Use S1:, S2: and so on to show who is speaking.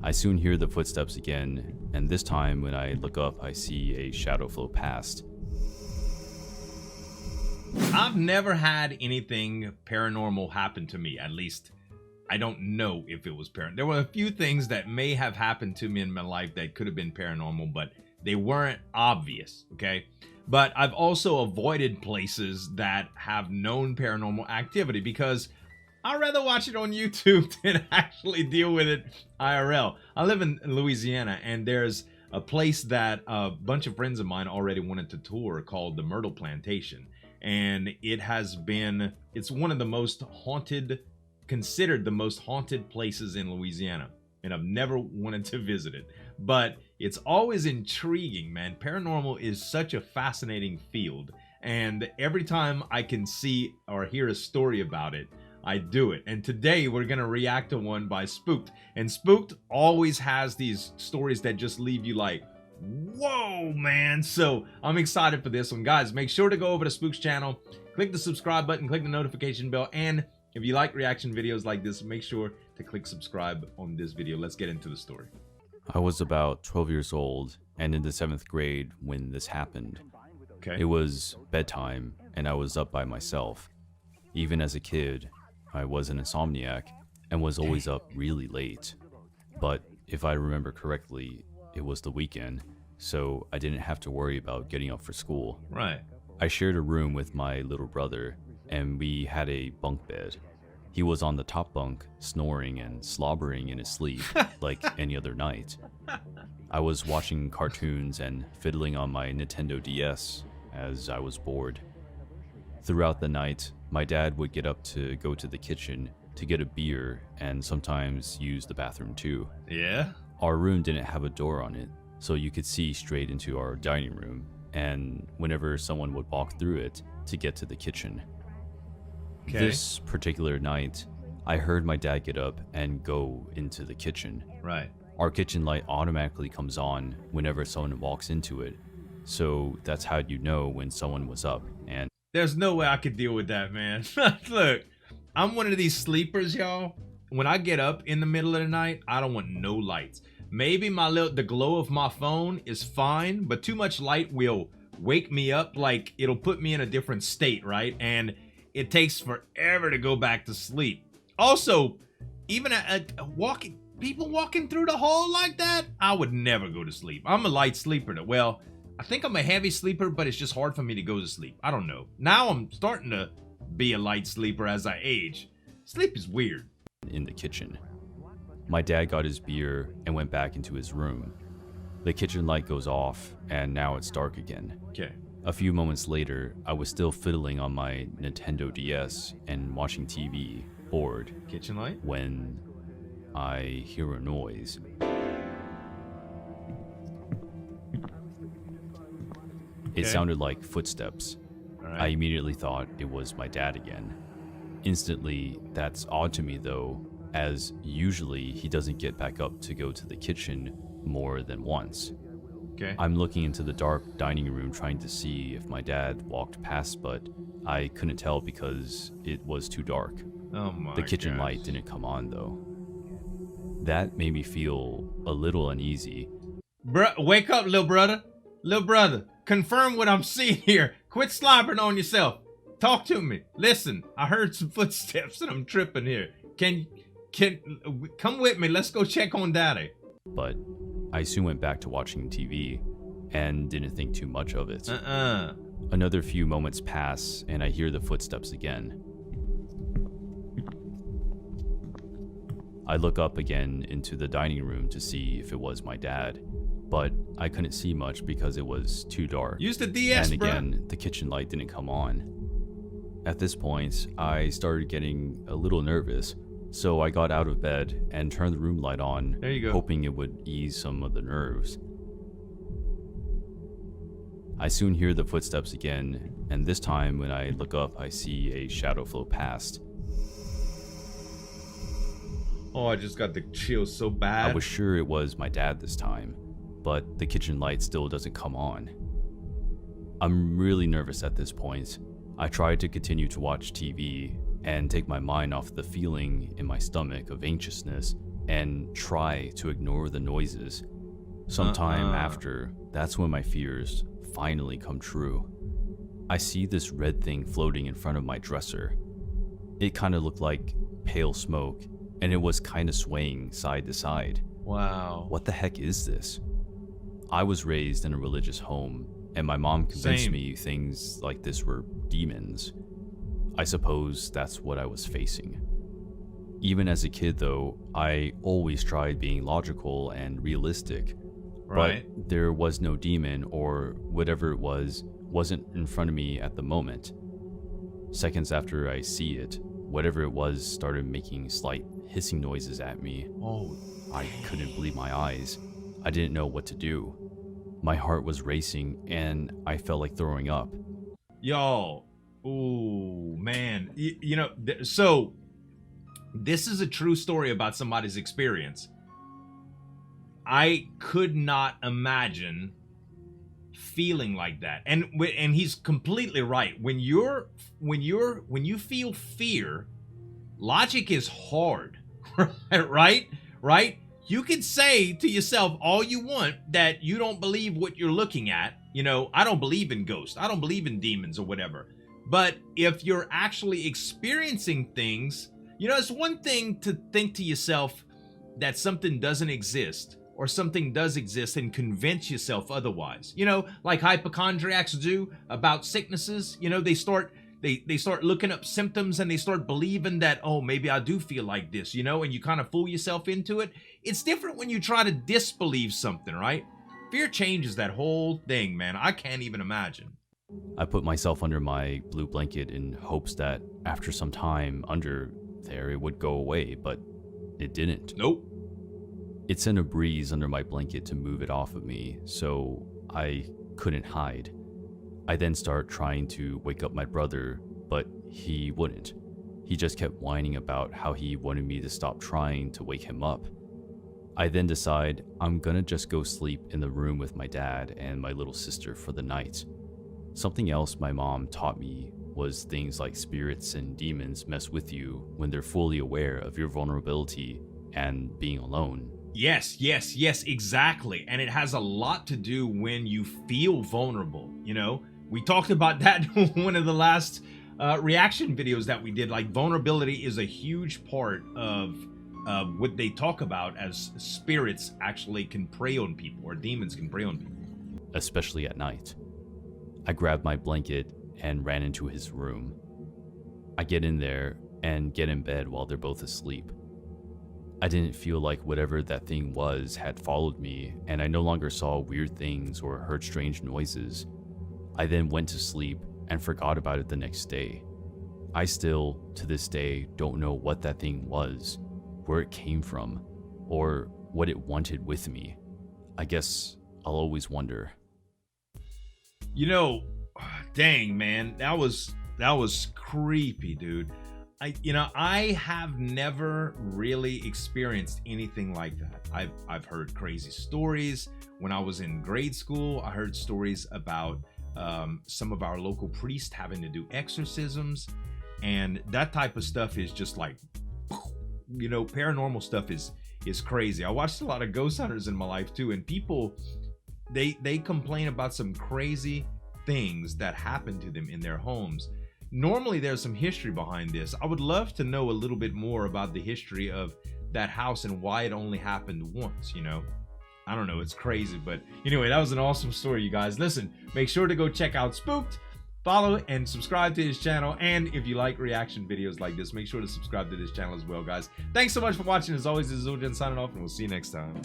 S1: I soon hear the footsteps again, and this time when I look up, I see a shadow float past.
S2: I've never had anything paranormal happen to me. At least I don't know if it was paranormal. There were a few things that may have happened to me in my life that could have been paranormal, but they weren't obvious, okay? But I've also avoided places that have known paranormal activity because I'd rather watch it on YouTube than actually deal with it IRL. I live in Louisiana, and there's a place that a bunch of friends of mine already wanted to tour called the Myrtle Plantation. And it's one of the most haunted, considered the most haunted places in Louisiana. And I've never wanted to visit it. But it's always intriguing, man. Paranormal is such a fascinating field. And every time I can see or hear a story about it, I do it. And today we're going to react to one by Spooked. And Spooked always has these stories that just leave you like, whoa, man. So I'm excited for this one. Guys, make sure to go over to Spooked's channel, click the subscribe button, click the notification bell, and if you like reaction videos like this, make sure to click subscribe on this video. Let's get into the story.
S1: I was about 12 years old and in the 7th grade when this happened.
S2: Okay.
S1: It was bedtime and I was up by myself. Even as a kid, I was an insomniac and was always up really late. But if I remember correctly, it was the weekend, so I didn't have to worry about getting up for school.
S2: Right.
S1: I shared a room with my little brother, and we had a bunk bed. He was on the top bunk, snoring and slobbering in his sleep like any other night. I was watching cartoons and fiddling on my Nintendo DS as I was bored. Throughout the night, my dad would get up to go to the kitchen to get a beer and sometimes use the bathroom too.
S2: Yeah?
S1: Our room didn't have a door on it, so you could see straight into our dining room, and whenever someone would walk through it to get to the kitchen.
S2: Okay.
S1: This particular night, I heard my dad get up and go into the kitchen.
S2: Right.
S1: Our kitchen light automatically comes on whenever someone walks into it, so that's how you know when someone was up. And
S2: there's no way I could deal with that, man. Look, I'm one of these sleepers, y'all. When I get up in the middle of the night, I don't want no lights. Maybe the glow of my phone is fine, but too much light will wake me up. Like, it'll put me in a different state, right? And it takes forever to go back to sleep. Also, even people walking through the hall like that, I would never go to sleep. I'm a light sleeper. Well, I think I'm a heavy sleeper, but it's just hard for me to go to sleep. I don't know. Now I'm starting to be a light sleeper as I age. Sleep is weird.
S1: In the kitchen, my dad got his beer and went back into his room. The kitchen light goes off, and now it's dark again.
S2: Okay.
S1: A few moments later, I was still fiddling on my Nintendo DS and watching TV, bored,
S2: Kitchen light?
S1: when I hear a noise. It sounded like footsteps.
S2: All right.
S1: I immediately thought it was my dad again. Instantly, that's odd to me though, as usually he doesn't get back up to go to the kitchen more than once.
S2: Okay.
S1: I'm looking into the dark dining room trying to see if my dad walked past, but I couldn't tell because it was too dark.
S2: Oh my
S1: The kitchen
S2: gosh.
S1: light didn't come on though. That made me feel a little uneasy.
S2: Wake up, little brother. Little brother, confirm what I'm seeing here. Quit slobbering on yourself. Talk to me. Listen, I heard some footsteps and I'm tripping here. Can come with me? Let's go check on Daddy.
S1: But I soon went back to watching TV and didn't think too much of it. Another few moments pass and I hear the footsteps again. I look up again into the dining room to see if it was my dad, but I couldn't see much because it was too dark.
S2: Use the DS,
S1: and again, the kitchen light didn't come on. At this point, I started getting a little nervous, so I got out of bed and turned the room light on,
S2: There you go.
S1: hoping it would ease some of the nerves. I soon hear the footsteps again, and this time when I look up, I see a shadow float past.
S2: Oh, I just got the chills so bad.
S1: I was sure it was my dad this time, but the kitchen light still doesn't come on. I'm really nervous at this point. I tried to continue to watch TV and take my mind off the feeling in my stomach of anxiousness and try to ignore the noises. Sometime after, that's when my fears finally come true. I see this red thing floating in front of my dresser. It kind of looked like pale smoke, and it was kind of swaying side to side.
S2: Wow.
S1: What the heck is this? I was raised in a religious home, and my mom convinced me things like this were demons. I suppose that's what I was facing. Even as a kid, though, I always tried being logical and realistic.
S2: Right.
S1: But there was no demon, or whatever it was, wasn't in front of me at the moment. Seconds after I see it, whatever it was started making slight hissing noises at me.
S2: Oh,
S1: I couldn't believe my eyes. I didn't know what to do. My heart was racing, and I felt like throwing up.
S2: Yo, ooh, man. You know, so this is a true story about somebody's experience. I could not imagine feeling like that. And he's completely right. When you feel fear, logic is hard. Right? You can say to yourself all you want that you don't believe what you're looking at. You know, I don't believe in ghosts. I don't believe in demons or whatever. But if you're actually experiencing things, you know, it's one thing to think to yourself that something doesn't exist or something does exist and convince yourself otherwise. You know, like hypochondriacs do about sicknesses. You know, they start looking up symptoms and they start believing that, oh, maybe I do feel like this, you know, and you kind of fool yourself into it. It's different when you try to disbelieve something, right? Fear changes that whole thing, man. I can't even imagine.
S1: I put myself under my blue blanket in hopes that after some time under there it would go away, but it didn't.
S2: Nope.
S1: It sent a breeze under my blanket to move it off of me, so I couldn't hide. I then start trying to wake up my brother, but he wouldn't. He just kept whining about how he wanted me to stop trying to wake him up. I then decide I'm gonna just go sleep in the room with my dad and my little sister for the night. Something else my mom taught me was things like spirits and demons mess with you when they're fully aware of your vulnerability and being alone.
S2: Yes, exactly. And it has a lot to do when you feel vulnerable, you know? We talked about that in one of the last reaction videos that we did. Like, vulnerability is a huge part of what they talk about as spirits actually can prey on people, or demons can prey on people.
S1: Especially at night. I grabbed my blanket and ran into his room. I get in there and get in bed while they're both asleep. I didn't feel like whatever that thing was had followed me, and I no longer saw weird things or heard strange noises. I then went to sleep and forgot about it the next day. I still, to this day, don't know what that thing was, where it came from, or what it wanted with me. I guess I'll always wonder.
S2: You know, dang, man, that was creepy, dude. I have never really experienced anything like that. I've heard crazy stories. When I was in grade school, I heard stories about some of our local priests having to do exorcisms, and that type of stuff is just like, you know, paranormal stuff is crazy. I watched a lot of ghost hunters in my life too, and people, they complain about some crazy things that happen to them in their homes. Normally there's some history behind this. I would love to know a little bit more about the history of that house and why it only happened once, you know. I don't know, it's crazy. But anyway, that was an awesome story, you guys. Listen, make sure to go check out Spooked, follow and subscribe to his channel, and if you like reaction videos like this, make sure to subscribe to this channel as well, guys. Thanks so much for watching. As always, this is Zueljin signing off, and we'll see you next time.